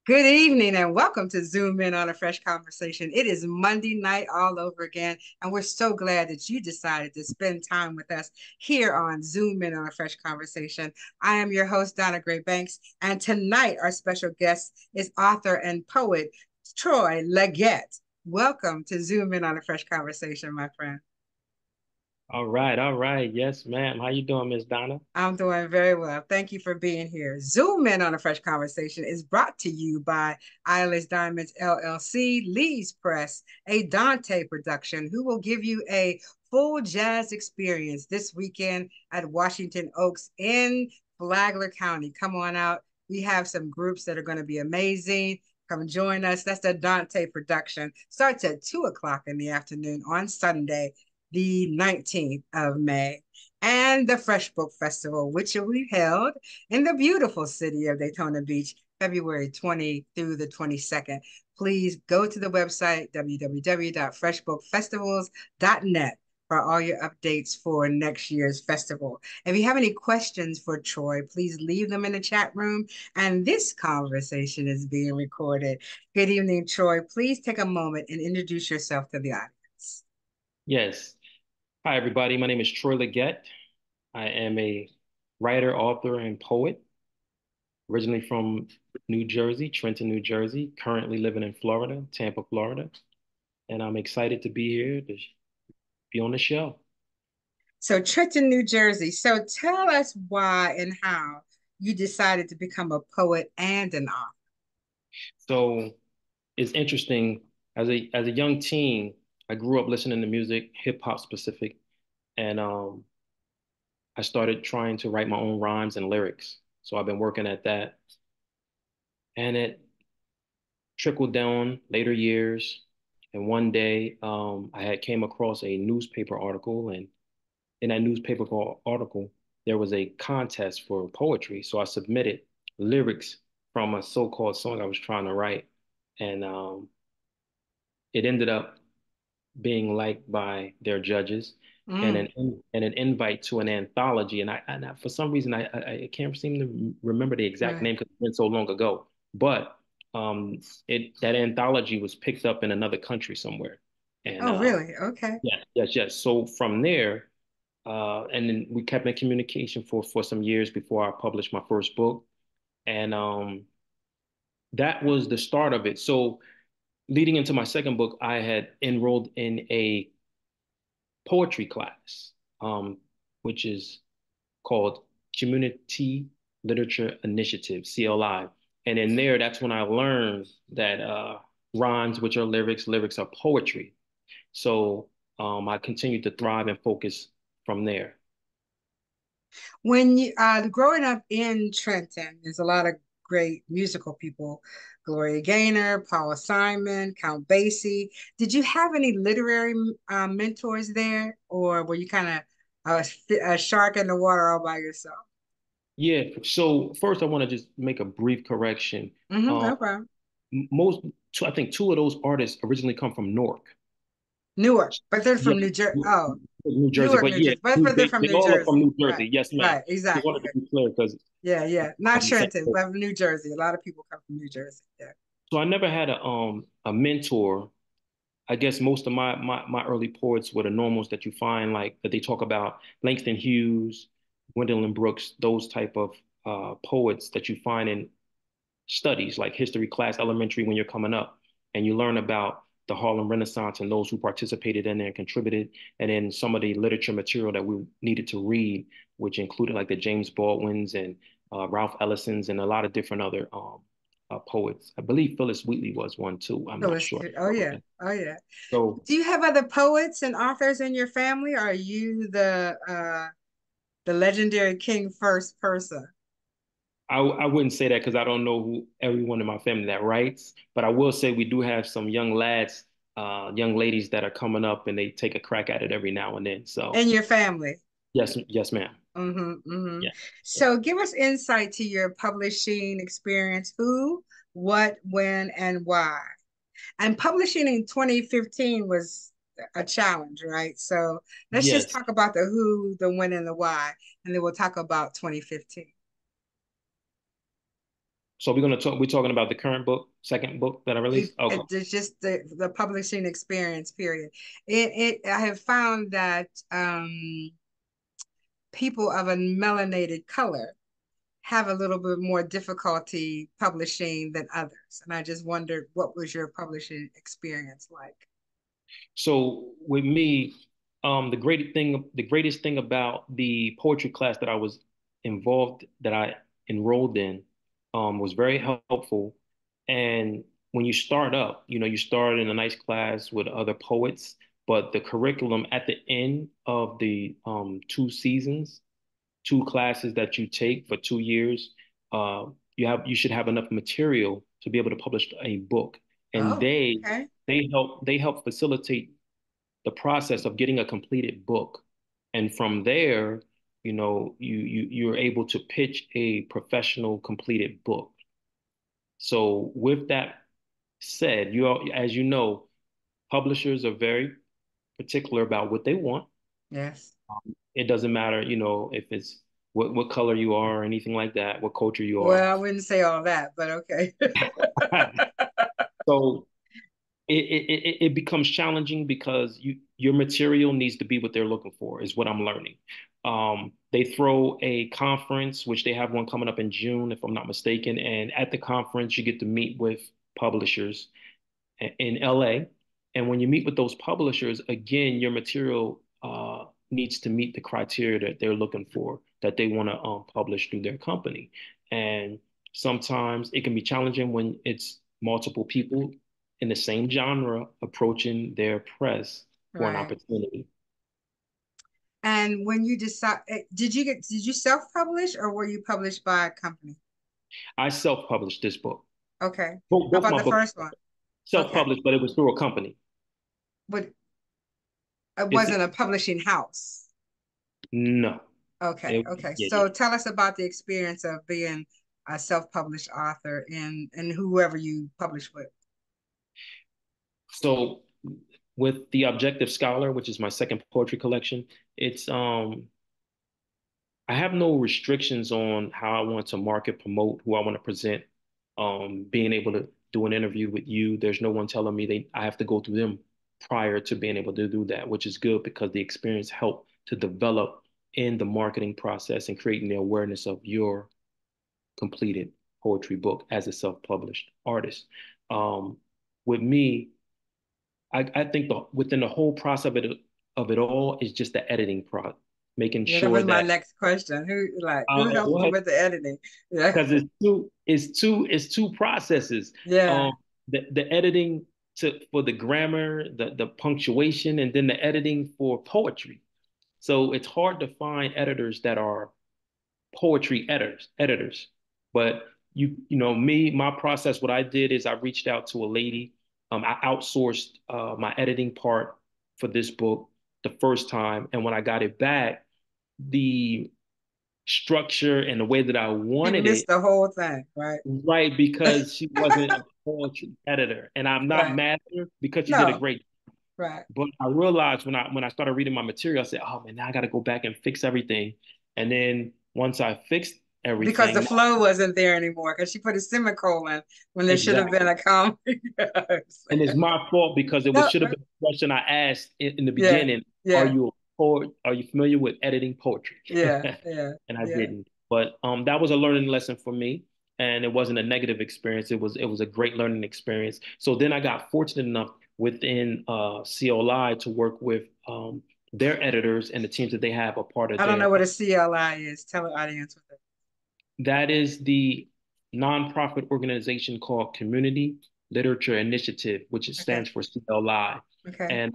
Good evening and welcome to Zoom In on a Fresh Conversation. It is Monday night all over again, and we're so glad that you decided to spend time with us here on Zoom In on a Fresh Conversation. I am your host, Donna Gray Banks, and tonight our special guest is author and poet Troy Legette. Welcome to Zoom In on a Fresh Conversation, my friend. All right, all right. Yes, ma'am. How you doing, Miss Donna? I'm doing very well. Thank you for being here. Zoom In on a Fresh Conversation is brought to you by Eyeless Diamonds LLC, Lee's Press, a Dante production, who will give you a full jazz experience this weekend at Washington Oaks in Flagler County. Come on out. We have some groups that are going to be amazing. Come join us. That's the Dante production. Starts at 2 o'clock in the afternoon on Sunday, the 19th of May, and the Fresh Book Festival, which will be held in the beautiful city of Daytona Beach, February 20 through the 22nd. Please go to the website www.freshbookfestivals.net for all your updates for next year's festival. If you have any questions for Troy, please leave them in the chat room. And this conversation is being recorded. Good evening, Troy. Please take a moment and introduce yourself to the audience. Yes. Hi, everybody. My name is Troy Legette. I am a writer, author, and poet, originally from New Jersey, Trenton, New Jersey, currently living in Florida, Tampa, Florida. And I'm excited to be here to be on the show. So, Trenton, New Jersey. So, tell us why and how you decided to become a poet and an author. So it's interesting. As a young teen, I grew up listening to music, hip hop specific, and I started trying to write my own rhymes and lyrics. So I've been working at that. And it trickled down later years. And one day, I had came across a newspaper article, and in that newspaper article, there was a contest for poetry. So I submitted lyrics from a so-called song I was trying to write, and it ended up being liked by their judges, and Mm, an invite to an anthology. And for some reason I can't seem to remember the exact right. name because it's been so long ago. But it that anthology was picked up in another country somewhere, and Oh, really? Okay. yes. So from there, and then we kept in communication for some years before I published my first book, and that was the start of it. So leading into my second book, I had enrolled in a poetry class, which is called Community Literature Initiative, CLI. And in there, that's when I learned that rhymes, which are lyrics, lyrics are poetry. So I continued to thrive and focus from there. When you growing up in Trenton, there's a lot of great musical people. Gloria Gaynor, Paul Simon, Count Basie. Did you have any literary mentors there, or were you kind of a shark in the water all by yourself? Yeah. So first, I want to just make a brief correction. Um, No problem. most, I think two of those artists originally come from Newark. Newark, but they're Yeah, from New Jersey. Oh, New Jersey, Newark, but New yeah, Jersey. But they're from they New all are from Jersey. New Right, Jersey. Yes, ma'am. right, Just exactly. wanted to be clear because Yeah, yeah. Not I'm the same. Trenton, but New Jersey. A lot of people come from New Jersey. Yeah. So I never had a mentor. I guess most of my early poets were the normals that you find, like that they talk about: Langston Hughes, Gwendolyn Brooks, those type of poets that you find in studies like history class, elementary, when you're coming up, and you learn about the Harlem Renaissance and those who participated in there and contributed, and then some of the literature material that we needed to read, which included like the James Baldwins and Ralph Ellison's and a lot of different other poets. I believe Phyllis Wheatley was one too. I'm not Phyllis, sure. oh yeah, oh yeah. So Do you have other poets and authors in your family? Or are you the legendary King first person? I wouldn't say that because I don't know who everyone in my family that writes, but I will say we do have some young lads, young ladies that are coming up and they take a crack at it every now and then. So In your family? yes, yes, ma'am. Yeah. So give us insight to your publishing experience. Who, what, when, and why? And publishing in 2015 was a challenge, right? So let's just Yes. talk about the who, the when, and the why, and then we'll talk about 2015. So we're talking about the current book, second book that I released. Okay. It's just the publishing experience, period. I have found that people of a melanated color have a little bit more difficulty publishing than others. And I just wondered, what was your publishing experience like? So with me, the greatest thing about the poetry class that I was that I enrolled in, was very helpful. And when you start up, you start in a nice class with other poets, but the curriculum at the end of the two seasons, two classes that you take for 2 years, uh, you should have enough material to be able to publish a book, and Oh, okay. they help facilitate the process of getting a completed book. And from there, you're able to pitch a professional completed book. So with that said, as you know, publishers are very particular about what they want. Yes. It doesn't matter, if it's what color you are or anything like that, what culture you are. Well, I wouldn't say all that, but okay. So it becomes challenging because your material needs to be what they're looking for, is what I'm learning. They throw a conference, which they have one coming up in June, if I'm not mistaken. And at the conference, you get to meet with publishers in LA. And when you meet with those publishers, again, your material needs to meet the criteria that they're looking for, that they want to publish through their company. And sometimes it can be challenging when it's multiple people in the same genre approaching their press for an Right. opportunity. And when you decide, did you self-publish or were you published by a company? I self-published this book. Okay. Both, How both about my the books first one? Okay. self-published, but it was through a company. But it It's wasn't a publishing house. no. Okay. It, Okay. yeah, yeah. So tell us about the experience of being a self-published author and whoever you publish with. So with the Objective Scholar, which is my second poetry collection, it's I have no restrictions on how I want to market, promote, who I want to present. Being able to do an interview with you, there's no one telling me I have to go through them prior to being able to do that, which is good because the experience helped to develop in the marketing process and creating the awareness of your completed poetry book as a self-published artist. Um, with me, I think within the whole process of it all is just the editing process, making Yeah, that sure was my that next question. Who helps you what? with the editing? Yeah. Because it's two processes. Yeah. Um, the editing for the grammar, the punctuation, and then the editing for poetry. So it's hard to find editors that are poetry editors. But my process, what I did is I reached out to a lady. I outsourced my editing part for this book the first time, and when I got it back, the structure and the way that I He wanted missed it, the whole thing, right? right, because she wasn't a poetry editor, and I'm not Right. mad at her because she did a No, great. right. But I realized when I started reading my material, I said, "Oh man, now I got to go back and fix everything." And then once I fixed Because the everything, flow wasn't there anymore because she put a semicolon when there should have been exactly. a comma. And it's my fault because it was No, should have been a question I asked in the yeah, beginning. Are yeah, you a poet? Are you familiar with editing poetry? yeah, yeah, And I yeah. didn't. But that was a learning lesson for me, and it wasn't a negative experience. It was a great learning experience. So then I got fortunate enough within CLI to work with their editors and the teams that they have a part of I don't know their. what a CLI is. Tell the audience what that That is the nonprofit organization called Community Literature Initiative, which it is. Okay, stands for CLI. okay, And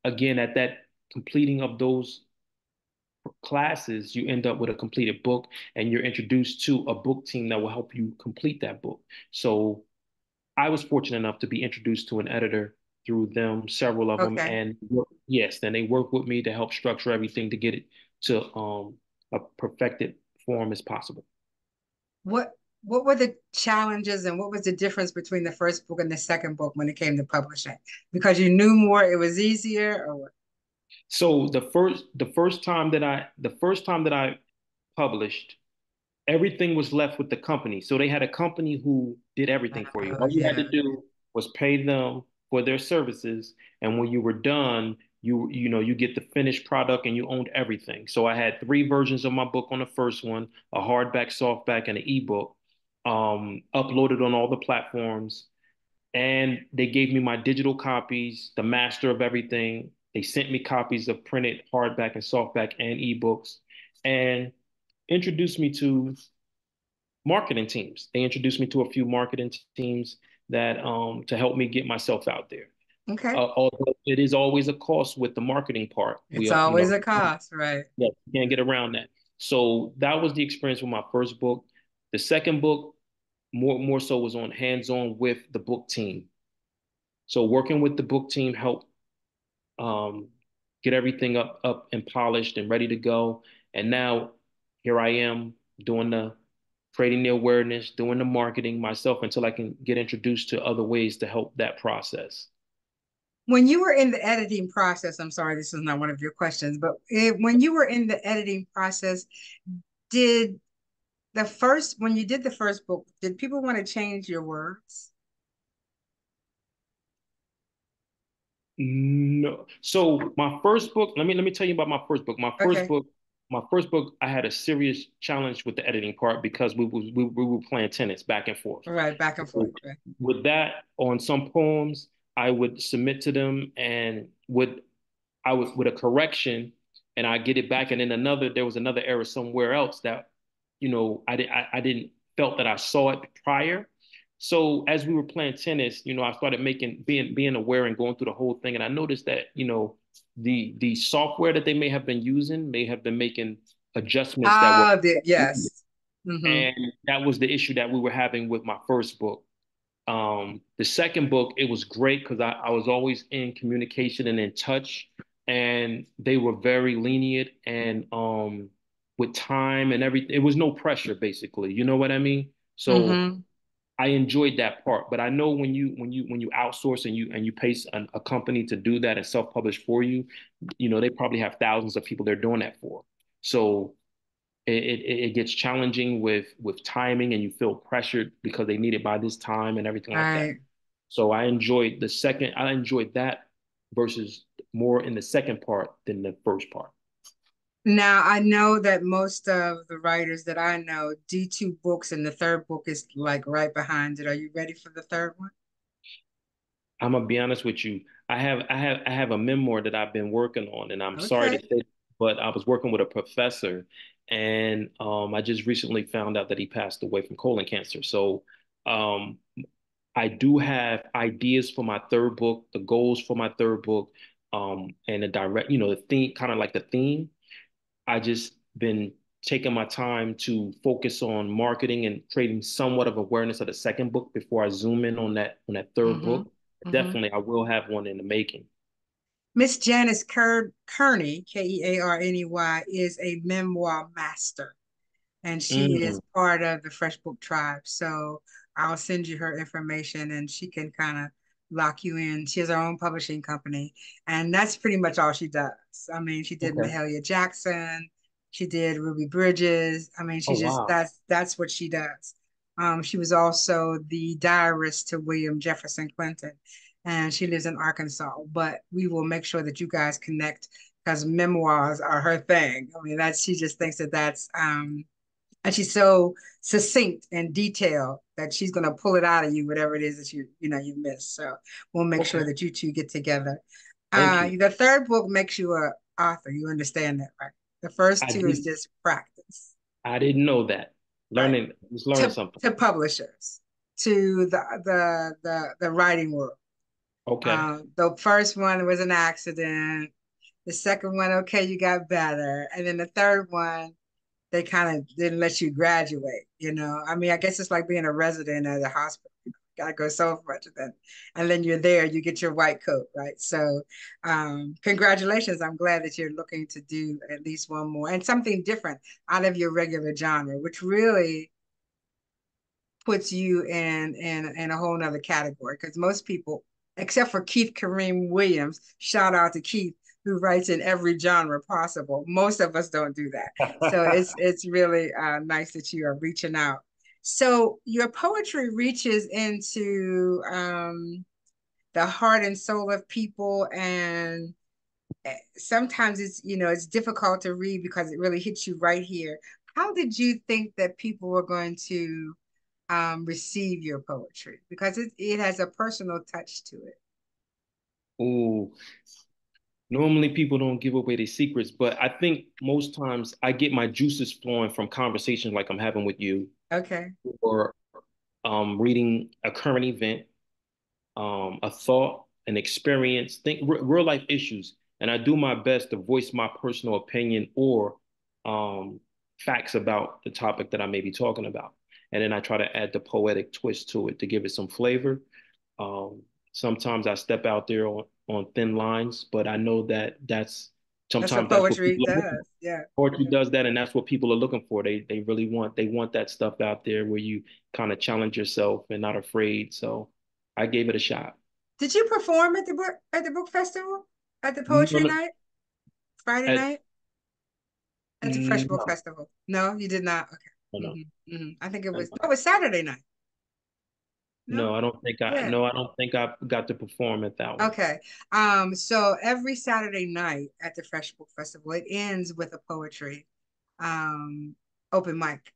again, at that completing of those classes, you end up with a completed book and you're introduced to a book team that will help you complete that book. So I was fortunate enough to be introduced to an editor through them, several of them. okay. And yes, then they work with me to help structure everything to get it to a perfected form as possible. What what were the challenges and what was the difference between the first book and the second book when it came to publishing? Because you knew more, it was easier, or what? So the first time that I published, everything was left with the company. So they had a company who did everything for you. Oh All you had yeah. to do was pay them for their services, and when you were done, you get the finished product and you owned everything. So I had three versions of my book on the first one, a hardback, softback, and an ebook, uploaded on all the platforms. And they gave me my digital copies, the master of everything. They sent me copies of printed hardback and softback and ebooks, and introduced me to marketing teams. They introduced me to a few marketing teams that to help me get myself out there. Okay. Although it is always a cost with the marketing part, It's always a cost, right? yeah, you can't get around that. So that was the experience with my first book. The second book, more so, was on hands-on with the book team. So working with the book team helped um, get everything up and polished and ready to go. And now here I am doing the creating the awareness, doing the marketing myself until I can get introduced to other ways to help that process. When you were in the editing process, I'm sorry, this is not one of your questions, but when you were in the editing process, did when you did the first book, did people want to change your words? No. So my first book, let me tell you about my first book. Okay. My first book, I had a serious challenge with the editing part because we were playing tennis back and forth. Right, back and forth. So Right. with that, on some poems, I would submit to them and I would with a correction, and I get it back, and then there was another error somewhere else that, I didn't felt that I saw it prior. So as we were playing tennis, I started being aware and going through the whole thing, and I noticed that, the software that they may have been using may have been making adjustments that were, Ah, yes. Mm-hmm. and that was the issue that we were having with my first book. The second book, it was great because I was always in communication and in touch, and they were very lenient and with time and everything. It was no pressure, basically. You know what I mean? So Mm-hmm. I enjoyed that part. But I know when you outsource and you pay a company to do that and self-publish for you, they probably have thousands of people they're doing that for. So it gets challenging with timing, and you feel pressured because they need it by this time and everything like that. Right. So I enjoyed that versus more in the second part than the first part. Now, I know that most of the writers that I know do two books, and the third book is like right behind it. Are you ready for the third one? I'm gonna be honest with you. I have a memoir that I've been working on, and I'm sorry to Okay. say, but I was working with a professor, and I just recently found out that he passed away from colon cancer. So um, I do have ideas for my third book, the goals for my third book, and the theme, kind of like the theme. I just been taking my time to focus on marketing and creating somewhat of awareness of the second book before I zoom in on that third Mm-hmm. book. Mm-hmm. Definitely, I will have one in the making. Miss Janice Kearney, Kearney, is a memoir master, and she Mm, is part of the Fresh Book Tribe. So I'll send you her information, and she can kind of lock you in. She has her own publishing company, and that's pretty much all she does. I mean, she did okay. Mahalia Jackson, she did Ruby Bridges. I mean, Oh, she just wow. that's what she does. She was also the diarist to William Jefferson Clinton, and she lives in Arkansas. But we will make sure that you guys connect because memoirs are her thing. I mean, she just thinks that that's and she's so succinct and detailed that she's going to pull it out of you, whatever it is that you missed. So we'll make Okay. sure that you two get together. Thank you. The third book makes you a author. You understand that, right? The first I two is did. just practice, I didn't know that. right? Just learning To something. to publishers, to the writing world. Okay. The first one was an accident. The second one, okay, you got better, and then the third one, they kind of didn't let you graduate. I mean, I guess it's like being a resident at a hospital. You gotta go so much, and then you're there, you get your white coat, right? So congratulations. I'm glad that you're looking to do at least one more and something different out of your regular genre, which really puts you in a whole nother category because most people, except for Keith Kareem Williams, shout out to Keith, who writes in every genre possible. Most of us don't do that. So it's really nice that you are reaching out. So your poetry reaches into the heart and soul of people, and sometimes it's difficult to read because it really hits you right here. How did you think that people were going to receive your poetry? Because it has a personal touch to it. Ooh, normally people don't give away their secrets, but I think most times I get my juices flowing from conversations like I'm having with you, Okay. or reading a current event, a thought, an experience, think real life issues, and I do my best to voice my personal opinion or um, facts about the topic that I may be talking about, and then I try to add the poetic twist to it to give it some flavor. Um, Sometimes I step out there on thin lines, but I know that That's what sometimes that's what poetry people are looking does. for. Yeah. Poetry does that, and that's what people are looking for. They really want that stuff out there where you kind of challenge yourself and not afraid. So I gave it a shot. Did you perform at the book festival? At the No, poetry night? Friday at, night? At the Fresh Book no, Festival? No, you did not. no, Okay. I think it was no, no, it was Saturday night. No? no. I don't think I Yeah. no, I don't think I got to perform at that one. Okay. So every Saturday night at the Fresh Book Festival, it ends with a poetry um open mic. Oh,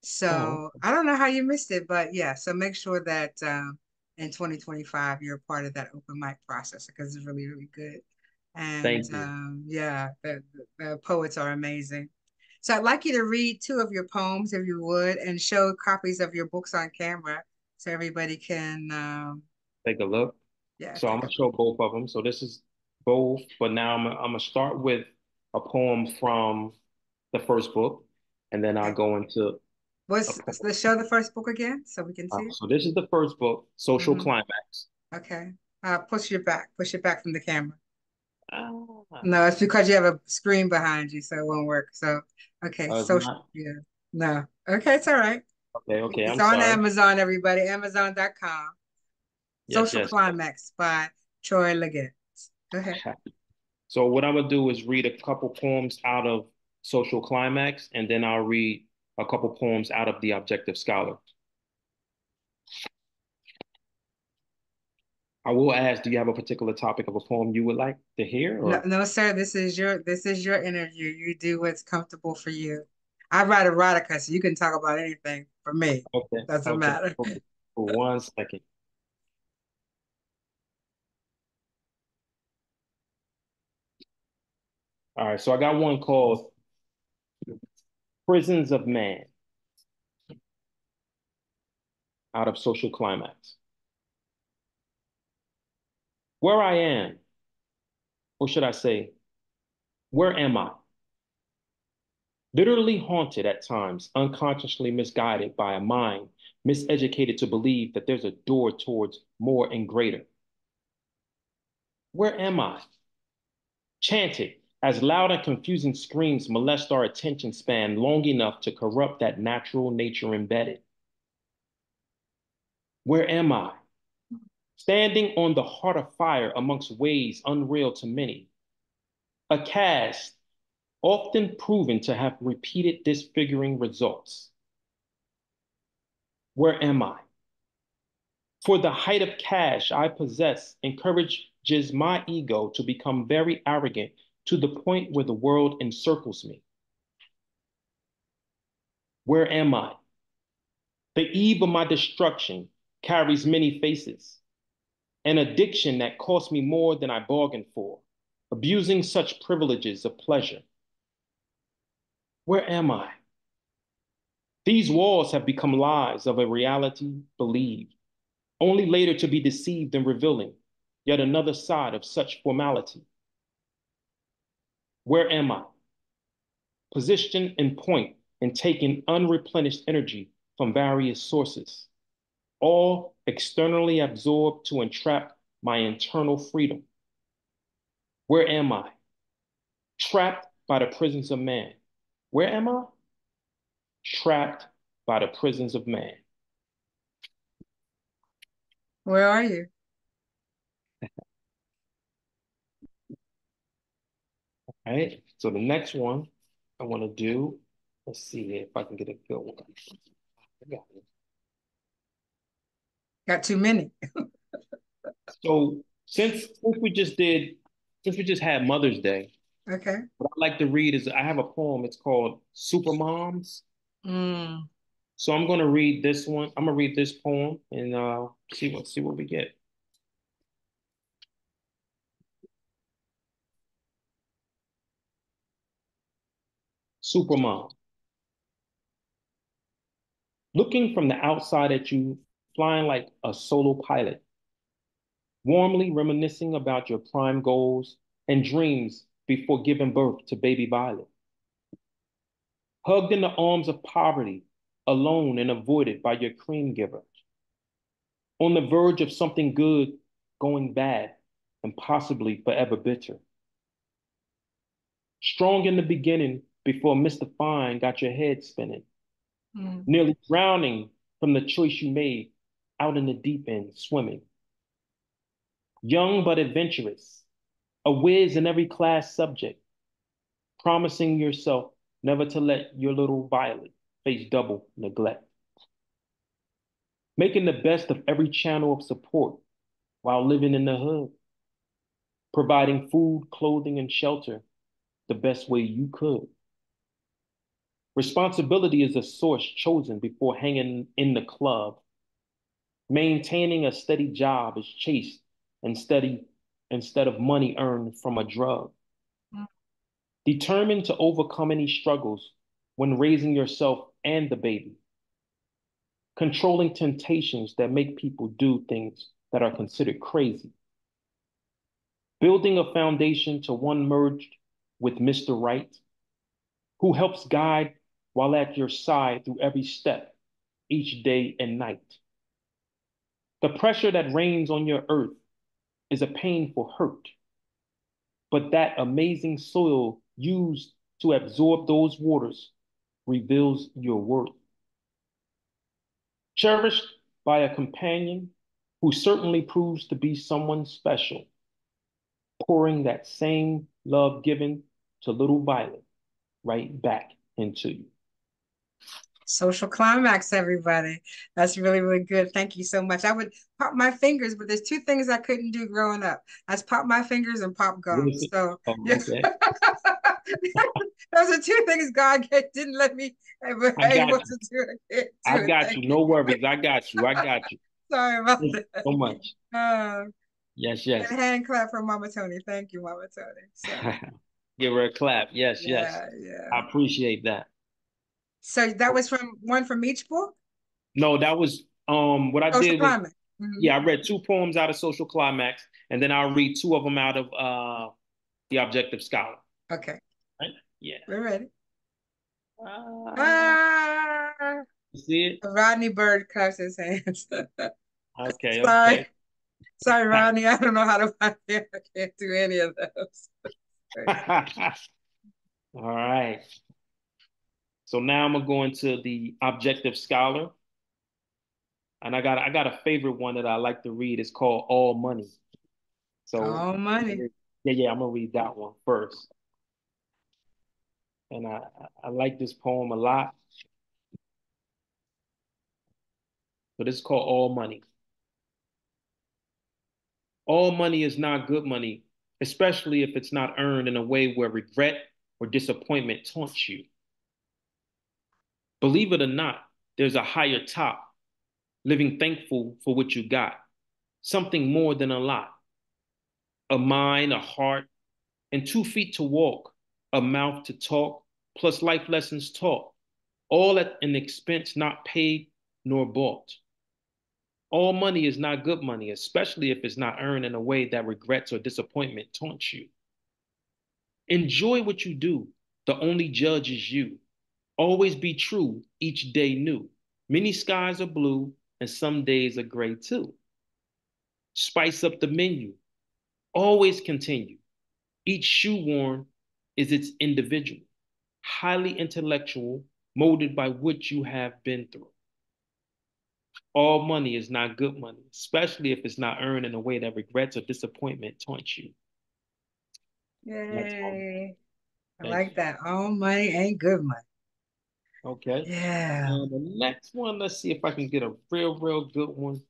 So I don't know how you missed it, but yeah, so make sure that in 2025 you're a part of that open mic process because it's really, really good. And thank you. yeah, the poets are amazing. So I'd like you to read two of your poems if you would, and show copies of your books on camera so everybody can Take a look. yeah, So I'm take a gonna look. show both of them. So this is both, but now I'm gonna start with a poem from the first book, and then I'll Okay. go into a What's poem. let's show the first book again so we can see it. So this is the first book, Social Hmm. Climax. Okay. Push it back from the camera. Ah, No, it's because you have a screen behind you, so it won't work. So, okay, it's social, not. yeah, no, okay, it's all right. Okay, okay. It's I'm on sorry. Amazon, everybody, Amazon.com. Yes, Social yes. Climax by Troy Legette. Go ahead. So what I would do is read a couple poems out of Social Climax, and then I'll read a couple poems out of The Objective Scholar. I will ask, do you have a particular topic of a poem you would like to hear, No, or no, sir, this is your interview. You do what's comfortable for you. I write erotica, so you can talk about anything for me. okay, Doesn't okay. matter. For 1 second. All right, so I got one called Prisons of Man out of Social Climax. Where I am, or should I say, where am I? Literally haunted at times, unconsciously misguided by a mind miseducated to believe that there's a door towards more and greater. Where am I? Chanted as loud and confusing screams molest our attention span long enough to corrupt that natural nature embedded. Where am I? Standing on the heart of fire amongst ways unreal to many. A cast often proven to have repeated disfiguring results. Where am I? For the height of cash I possess encourages my ego to become very arrogant to the point where the world encircles me. Where am I? The eve of my destruction carries many faces, an addiction that cost me more than I bargained for, abusing such privileges of pleasure. Where am I? These walls have become lies of a reality believed, only later to be deceived and revealing yet another side of such formality. Where am I? Position and point and taking unreplenished energy from various sources, all externally absorbed to entrap my internal freedom. Where am I? Trapped by the prisons of man. Where am I? Trapped by the prisons of man. Where are you? All right. So the next one I want to do, let's see if I can get a good one. I got it. Got too many. So since we just had Mother's Day, Okay. what I like to read is I have a poem. It's called Super Moms. Mm. So I'm gonna read this one. I'm gonna read this poem and see what we get. Supermom. Looking from the outside at you, flying like a solo pilot, warmly reminiscing about your prime goals and dreams before giving birth to baby Violet. Hugged in the arms of poverty, alone and avoided by your cream giver. On the verge of something good going bad and possibly forever bitter. Strong in the beginning before Mr. Fine got your head spinning, Mm. nearly drowning from the choice you made out in the deep end swimming. Young but adventurous, a whiz in every class subject, promising yourself never to let your little Violet face double neglect. Making the best of every channel of support while living in the hood, providing food, clothing, and shelter the best way you could. Responsibility is a source chosen before hanging in the club. Maintaining a steady job is chased and steady instead of money earned from a drug. Mm. Determined to overcome any struggles when raising yourself and the baby. Controlling temptations that make people do things that are considered crazy. Building a foundation to one merged with Mr. Right, who helps guide while at your side through every step, each day and night. The pressure that reigns on your earth is a painful hurt, but that amazing soil used to absorb those waters reveals your worth. Cherished by a companion who certainly proves to be someone special, pouring that same love given to little Violet right back into you. Social climax, everybody. That's really, really good. Thank you so much. I would pop my fingers, but there's two things I couldn't do growing up. That's pop my fingers and pop What is gum. it? So Oh, yeah. okay. Those are two things God didn't let me ever I got able you. to do. I can't I do it. got Thank you. you. No worries. I got you. I got you. Sorry about Thank you that. so much. Uh, Yes, and yes. hand clap for Mama Tony. Thank you, Mama Tony. So Give her a clap. Yes, yes. yeah, yeah. I appreciate that. So that was from one from each book? No, that was what I Social did was climax. Hmm. yeah, I read two poems out of Social Climax, and then I'll read two of them out of The Objective Scholar. Okay, Right? Yeah. we're ready. Uh, Ah, you see it? Rodney Bird claps his hands. Okay, Sorry. okay. Sorry, Rodney. I don't know how to find it. I can't do any of those. Crazy. All right. So now I'm gonna go into the Objective Scholar, and I got a favorite one that I like to read. It's called All Money. So All money. yeah, I'm gonna read that one first. And I like this poem a lot. But it's called All Money. All money is not good money, especially if it's not earned in a way where regret or disappointment taunts you. Believe it or not, there's a higher top, living thankful for what you got, something more than a lot, a mind, a heart, and 2 feet to walk, a mouth to talk, plus life lessons taught, all at an expense not paid nor bought. All money is not good money, especially if it's not earned in a way that regrets or disappointment taunts you. Enjoy what you do. The only judge is you. Always be true, each day new. Many skies are blue, and some days are gray too. Spice up the menu. Always continue. Each shoe worn is its individual, highly intellectual, molded by what you have been through. All money is not good money, especially if it's not earned in a way that regrets or disappointment taunts you. That's all. Yay. I Thank like you. that. All money ain't good money. Okay. Yeah. And the next one, let's see if I can get a real good one.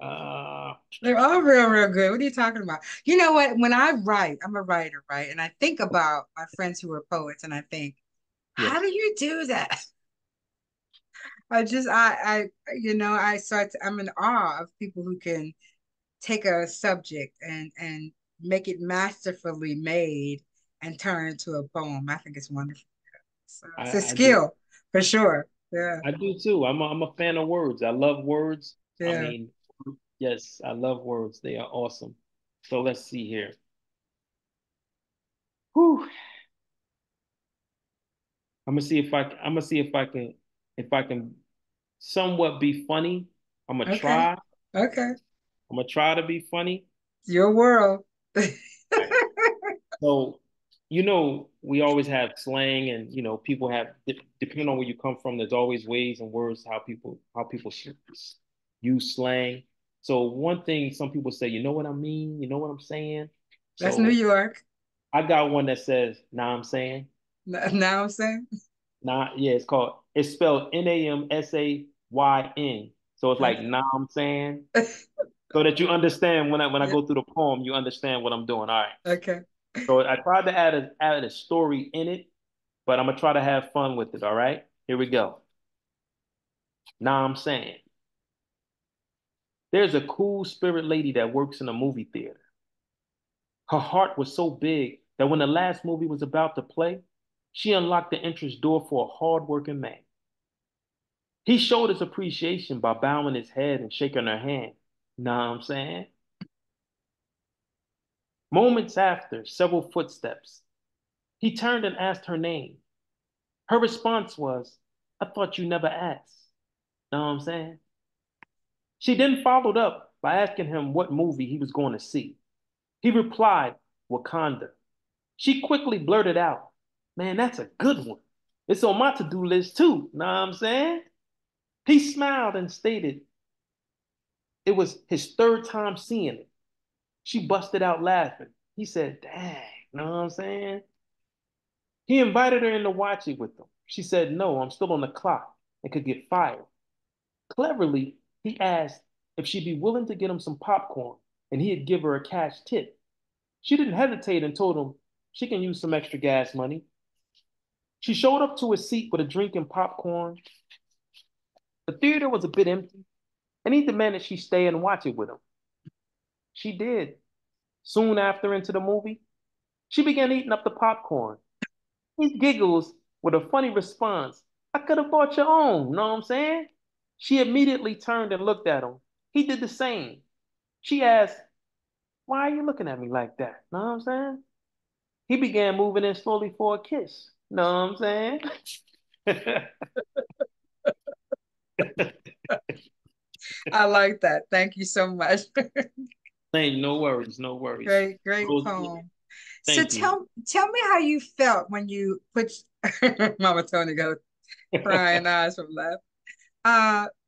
Uh, They're all real, real good. What are you talking about? You know what? When I write, I'm a writer, right? And I think about my friends who are poets, and I think, how yes. do you do that? I start to, I'm in awe of people who can take a subject and make it masterfully made and turn it into a poem. I think it's wonderful. So it's a I do. skill for sure. Yeah, I do too. I'm a fan of words. I love words. I yeah. mean, yes, I love words. They are awesome. So let's see here. Whew. I'm gonna see if I can somewhat be funny. I'm gonna Okay, try. okay. I'm gonna try to be funny. It's your world. All right. So, we always have slang, and people have depending on where you come from. There's always ways and words how people use slang. So one thing some people say, you know what I mean? You know what I'm saying? That's New So York. I got one that says, "Nah, I'm saying." Now I'm saying. Nah, yeah, it's spelled Nasayyn. So it's like, Okay. "Nah, I'm saying," so that you understand when I Yeah. go through the poem, you understand what I'm doing. All right. Okay. So I tried to add a story in it, but I'm gonna try to have fun with it. All right, here we go. Now I'm saying there's a cool spirit lady that works in a movie theater. Her heart was so big that when the last movie was about to play, she unlocked the entrance door for a hard-working man. He showed his appreciation by bowing his head and shaking her hand. Know what I'm saying? Moments after, several footsteps, he turned and asked her name. Her response was, "I thought you never asked." Know what I'm saying? She then followed up by asking him what movie he was going to see. He replied, "Wakanda." She quickly blurted out, "Man, that's a good one. It's on my to-do list too." Know what I'm saying? He smiled and stated it was his third time seeing it. She busted out laughing. He said, "Dang," know what I'm saying? He invited her in to watch it with him. She said, "No, I'm still on the clock and could get fired." Cleverly, he asked if she'd be willing to get him some popcorn and he'd give her a cash tip. She didn't hesitate and told him she can use some extra gas money. She showed up to his seat with a drink and popcorn. The theater was a bit empty, and he demanded she stay and watch it with him. She did. Soon after into the movie, she began eating up the popcorn. He giggles with a funny response. "I could have bought your own, know what I'm saying?" She immediately turned and looked at him. He did the same. She asked, "Why are you looking at me like that?" Know what I'm saying? He began moving in slowly for a kiss. Know what I'm saying? I like that. Thank you so much. Hey, no worries, no worries. Great, great poem. So Thank you. tell me how you felt when you put Mama Tony go crying eyes from left.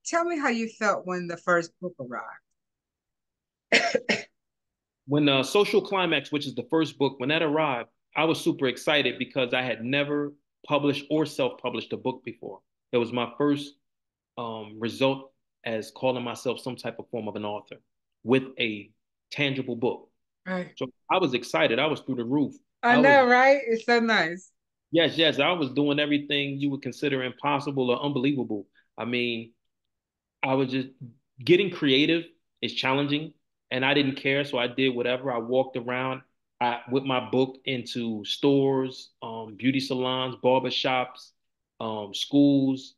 Tell me how you felt when the first book arrived. When Social Climax, which is the first book, when that arrived, I was super excited because I had never published or self-published a book before. It was my first result as calling myself some type of form of an author with a tangible book. Right. So I was excited. I was through the roof. I I was, know, right? It's so nice. yes, I was doing everything you would consider impossible or unbelievable. I mean, I was just getting creative is challenging, and I didn't care, so I did whatever. I walked around with my book into stores, beauty salons, barber shops, schools.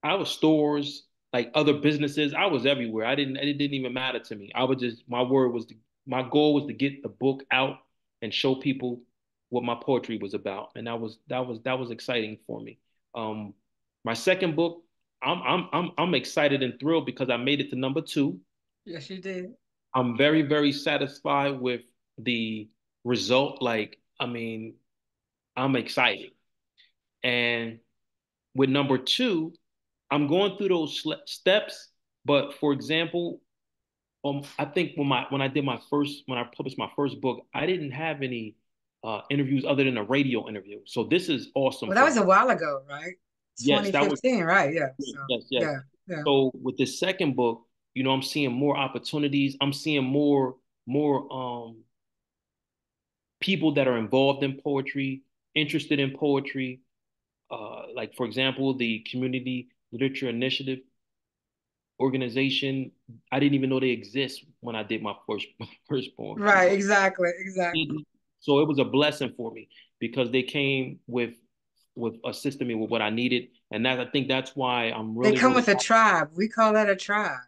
I was stores, like other businesses. I was everywhere. It didn't even matter to me. I was just my goal was to get the book out and show people what my poetry was about, and that was exciting for me. Um, my second book, I'm excited and thrilled because I made it to number two. Yes, you did. I'm very satisfied with the result. Like, I mean, I'm excited, and with number two, I'm going through those steps. But for example, I think when I published my first book, I didn't have any. interviews other than a radio interview. So this is awesome Well, that for was a me. while ago, right? Yes, that was 2015, right? Yeah. So, yes, yes. yeah, yeah. So with the second book, I'm seeing more opportunities. I'm seeing more people that are involved in poetry, interested in poetry. Like for example, the Community Literature Initiative organization. I didn't even know they exist when I did my first my first poetry Right, book. exactly, exactly. Mhm. So it was a blessing for me because they came with assisting me with what I needed, and that I think that's why I'm They really come really with a tribe. We call that a tribe.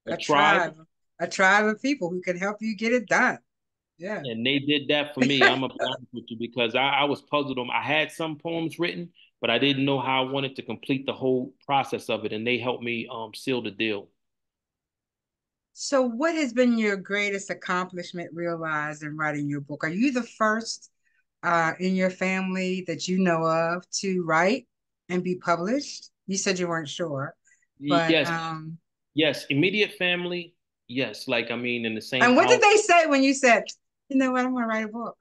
a A tribe, tribe. A tribe of people who can help you get it done. Yeah. and they did that for me. I'm gonna be honest with you because I was puzzled on. I had some poems written, but I didn't know how I wanted to complete the whole process of it, and they helped me seal the deal. So, what has been your greatest accomplishment realized in writing your book? Are you the first in your family that you know of to write and be published? You said you weren't sure, but Yes, yes, immediate family. Yes, like I mean, in the same and what did house. they say when you said, you know what, I'm gonna write a book?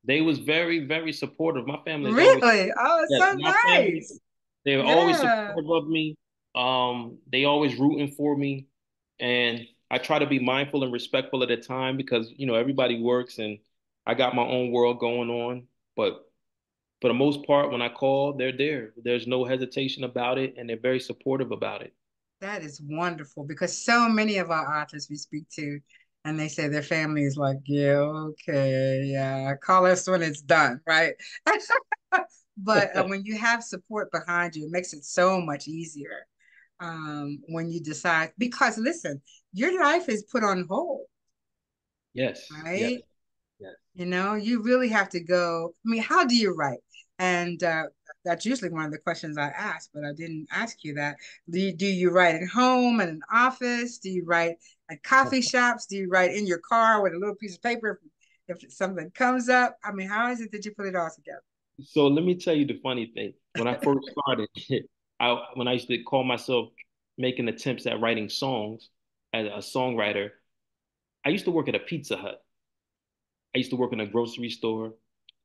They was very, very supportive. My family is always, Really? Oh, it's yes, so my family, nice. they're always Yeah, supportive of me. They always rooting for me. And I try to be mindful and respectful at the time because, everybody works and I got my own world going on. But for the most part, when I call, they're there. There's no hesitation about it, and they're very supportive about it. that is wonderful because so many of our authors we speak to, and they say their family is like, yeah, okay, yeah, call us when it's done, right? But when you have support behind you, it makes it so much easier when you decide. Because listen, your life is put on hold, Yes, yes, right? yes. You know, you really have to go. I mean, how do you write? And that's usually one of the questions I ask, but I didn't ask you that. Do you write at home, in an office? Do you write at coffee shops? Do you write in your car with a little piece of paper if something comes up? I mean, how is it that you put it all together? So let me tell you the funny thing. When I first started, when I used to call myself making attempts at writing songs as a songwriter, I used to work at a Pizza Hut. I used to work in a grocery store.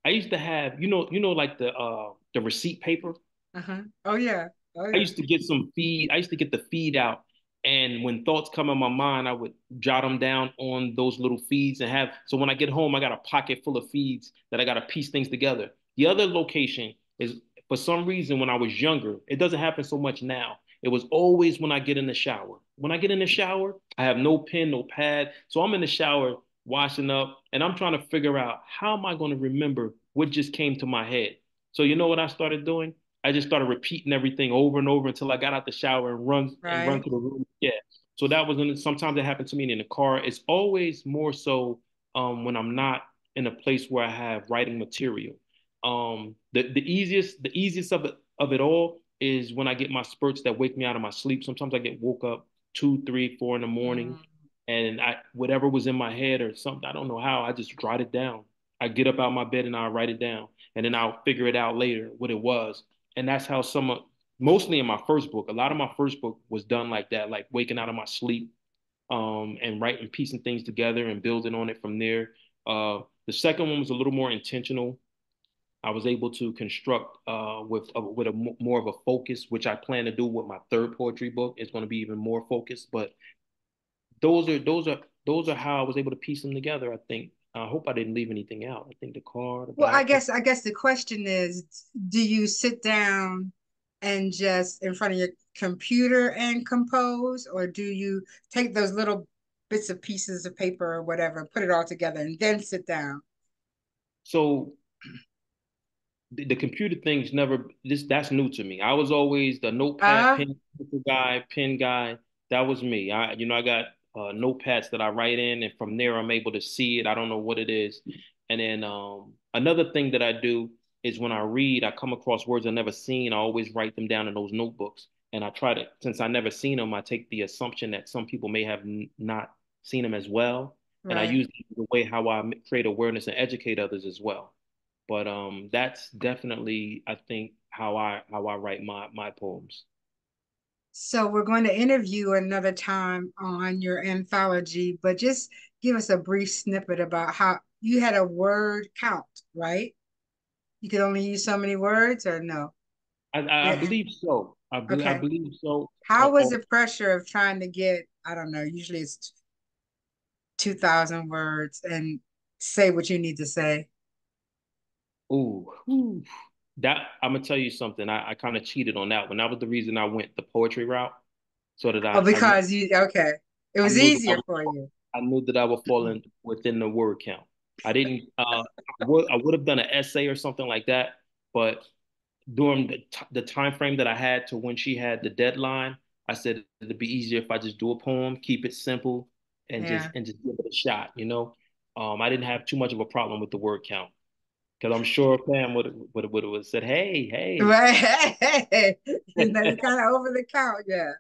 I used to have, like the receipt paper. Uh-huh. Oh yeah. Oh I yeah. used to get some feed. I used to get the feed out, and when thoughts come in my mind, I would jot them down on those little feeds and have. So when I get home, I got a pocket full of feeds that I got to piece things together. The other location is for some reason when I was younger. It doesn't happen so much now. It was always when I get in the shower. When I get in the shower, I have no pen, no pad. So I'm in the shower washing up, and I'm trying to figure out how am I going to remember what just came to my head. So you know what I started doing? I just started repeating everything over and over until I got out the shower and run Right. to the room. Yeah. So that was sometimes it happened to me in the car. It's always more so when I'm not in a place where I have writing material. The easiest of it all is when I get my spurts that wake me out of my sleep. Sometimes I get woke up 2, 3, 4 in the morning, Mm, and I whatever was in my head or something, I don't know how, I just write it down. I get up out my bed and I write it down, and then I'll figure it out later what it was. And that's how mostly in my first book, a lot of my first book was done like that, like waking out of my sleep, and writing, piecing things together and building on it from there. The second one was a little more intentional. I was able to construct with more of a focus, which I plan to do with my third poetry book. It's going to be even more focused. But those are how I was able to piece them together. I think. I hope I didn't leave anything out. I think the car, the well, I back. guess I guess the question is, do you sit down and just in front of your computer and compose, or do you take those little bits of pieces of paper or whatever, put it all together, and then sit down? So the computer thing's never this that's new to me. I was always the notepad Ah, pen guy. That was me. I got notepads that I write in, and from there I'm able to see it. I don't know what it is. And then another thing that I do is when I read, I come across words I've never seen. I always write them down in those notebooks, and I try to, since I never seen them, I take the assumption that some people may have not seen them as well, and I right. use the way how I create awareness and educate others as well. But that's definitely, I think, how I write my poems. So we're going to interview another time on your anthology, but just give us a brief snippet about you had a word count, right? You could only use so many words, or no? I Yeah. believe so. I Okay. believe so. How Oh, was oh, the pressure of trying to get, I don't know, usually it's 2,000 words and say what you need to say? ooh, whew. That I'm gonna tell you something. I kind of cheated on that one. That was the reason I went the poetry route, so that Oh, because you, okay. It I was knew that easier for you. I knew that I would fall in within the word count. I didn't. I would have done an essay or something like that, but during the time frame that I had to when she had the deadline, I said it'd be easier if I just do a poem, keep it simple, Yeah. and just give it a shot. I didn't have too much of a problem with the word count because I'm sure Pam would have said, "Hey, hey, Right. You kind of over the count, yeah.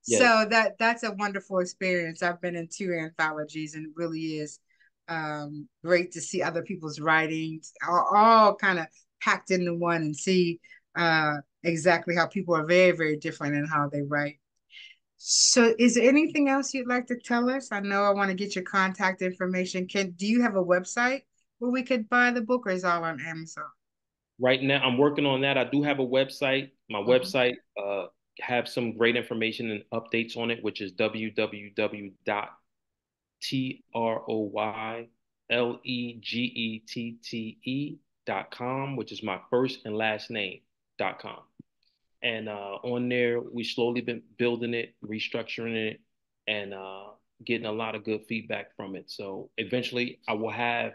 yes, So that's a wonderful experience. I've been in two anthologies, and it really is great to see other people's writings all kind of packed into one, and see exactly how people are very, very different in how they write. So is there anything else you'd like to tell us? I know I want to get your contact information. Do you have a website where we could buy the book, or is it all on Amazon? right now I'm working on that. I do have a website. My Mhm. website have some great information and updates on it, which is www.TROYLEGETTE.com, which is my first and last name.com. And on there, we slowly been building it, restructuring it, and getting a lot of good feedback from it. So eventually, I will have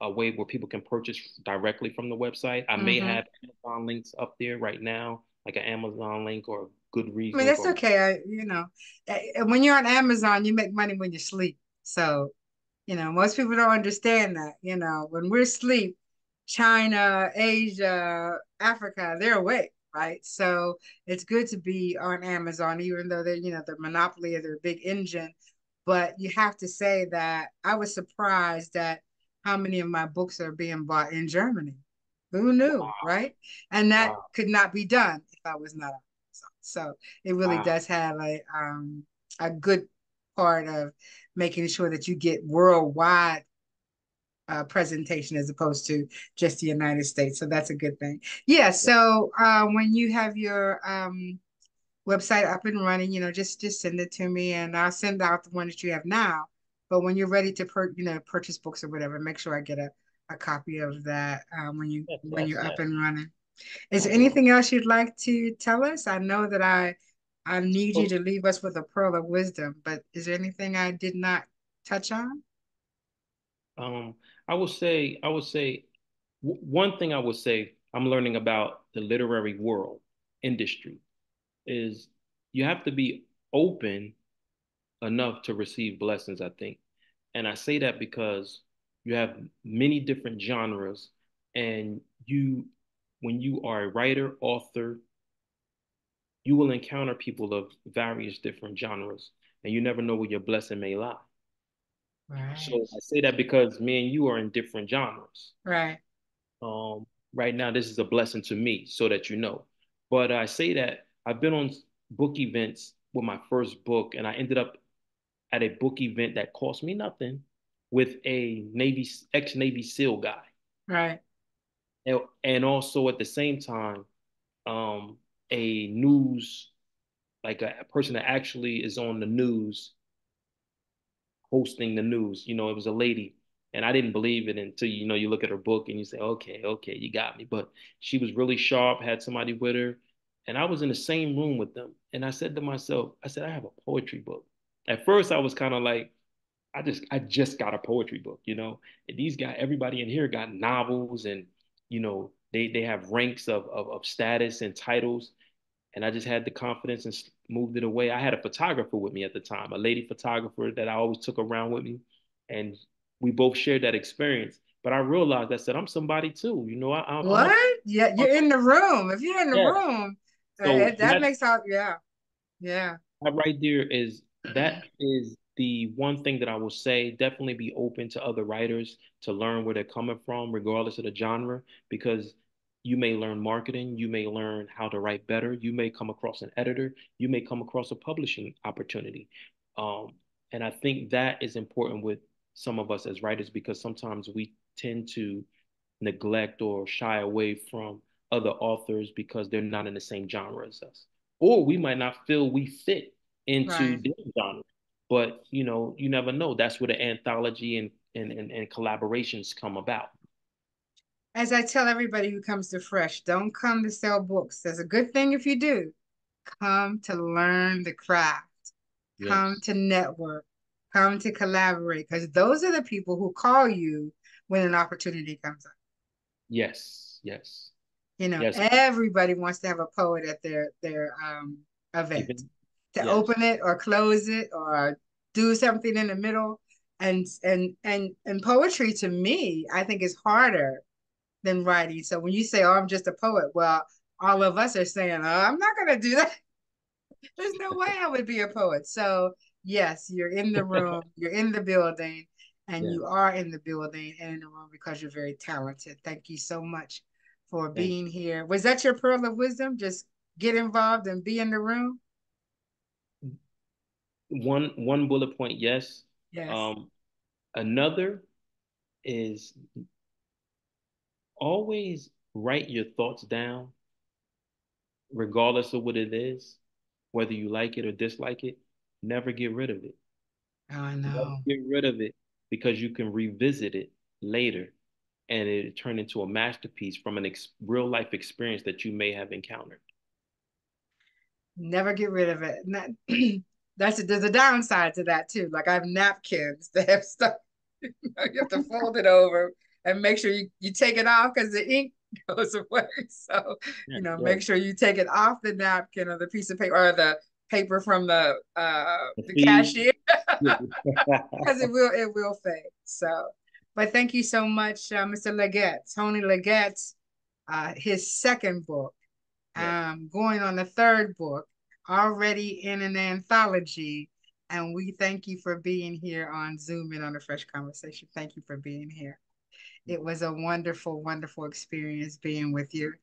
a way where people can purchase directly from the website. I may Mm-hmm. have Amazon links up there right now, like an Amazon link or a Goodreads I mean, link, that's or okay. When you're on Amazon, you make money when you sleep. So, most people don't understand that. When we're asleep, China, Asia, Africa, they're awake, right? So it's good to be on Amazon, even though they're monopoly or they're a big engine. But you have to say that I was surprised at how many of my books are being bought in Germany. Who knew, wow, right? And that wow, could not be done if I was not on Amazon. So it really wow. does have a good part of making sure that you get worldwide presentation as opposed to just the United States. So that's a good thing. Yeah. So when you have your website up and running, just send it to me, and I'll send out the one that you have now. But when you're ready to purchase books or whatever, make sure I get a copy of that Yes, when yes, you're up yes. and running. Is there Absolutely. anything else you'd like to tell us? I know that I need you So, to leave us with a pearl of wisdom, but is there anything I did not touch on? um, I would say, one thing I would say I'm learning about the literary world industry is you have to be open enough to receive blessings, I think. And I say that because you have many different genres, and when you are a writer, author, you will encounter people of various different genres, and you never know where your blessing may lie. Right. So I say that because me and you are in different genres. Right. Right now, this is a blessing to me, so that you know. But I say that I've been on book events with my first book, and I ended up at a book event that cost me nothing with a ex-Navy SEAL guy, Right. and also at the same time, um, a news like a person that actually is on the news hosting the news. It was a lady, and I didn't believe it until you look at her book and you say, okay, okay, you got me. But she was really sharp, had somebody with her, and I was in the same room with them. And I said to myself, I said, I have a poetry book. At first, I was kind of like, I just got a poetry book. And these guys, everybody in here got novels, and they have ranks of status and titles, and I just had the confidence and moved it away. I had a photographer with me at the time, a lady photographer that I always took around with me, and we both shared that experience. But I realized I said I'm somebody too. I'm a What? Yeah, you're in the room. If you're in the yeah. room, So that makes out, yeah, yeah. that right there is that is the one thing that I will say. Definitely be open to other writers to learn where they're coming from, regardless of the genre, because you may learn marketing, you may learn how to write better, you may come across an editor, you may come across a publishing opportunity. Um, and I think that is important with some of us as writers because sometimes we tend to neglect or shy away from other authors because they're not in the same genre as us. Or we might not feel we fit into Right. their genre. But you never know. That's where the anthology and collaborations come about. As I tell everybody who comes to Fresh, don't come to sell books. That's a good thing if you do. Come to learn the craft, come Yes. to network, come to collaborate, because those are the people who call you when an opportunity comes up. Yes. Yes. Yes. Everybody wants to have a poet at their event Even to yes. open it or close it or do something in the middle. And poetry to me, I think is harder than writing. So when you say, "Oh, I'm just a poet," well, all of us are saying, "Oh, I'm not going to do that." There's no way I would be a poet. So, yes, you're in the room, you're in the building, and Yeah. you are in the building and in the room because you're very talented. Thank you so much for Thank being here. Was that your pearl of wisdom? Just get involved and be in the room? you. One bullet point, yes. Yes. Um, Another is always write your thoughts down, regardless of what it is, whether you like it or dislike it. Never get rid of it. Oh, I Never know. get rid of it because you can revisit it later and it turn into a masterpiece from an real life experience that you may have encountered. Never get rid of it. There's a downside to that too. Like I have napkins that have stuff. You have to fold it over and make sure you take it off because the ink goes away. So, Yeah, make yes. sure you take it off the napkin or the piece of paper or the paper from The the feed. cashier because it will fade. So, but thank you so much, Mr. Legette, Tony Legette, his second book, Yes. going on the third book, already in an anthology. And we thank you for being here on Zoom and on a Fresh Conversation. Thank you for being here. It was a wonderful, wonderful experience being with you.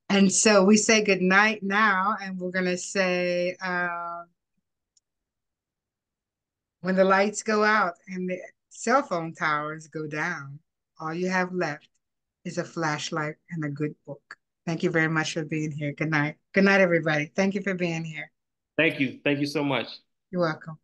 And so we say good night now, and we're going to say, when the lights go out and the cell phone towers go down, all you have left is a flashlight and a good book. Thank you very much for being here. Good night. Good night, everybody. Thank you for being here. Thank you. Thank you so much. You're welcome.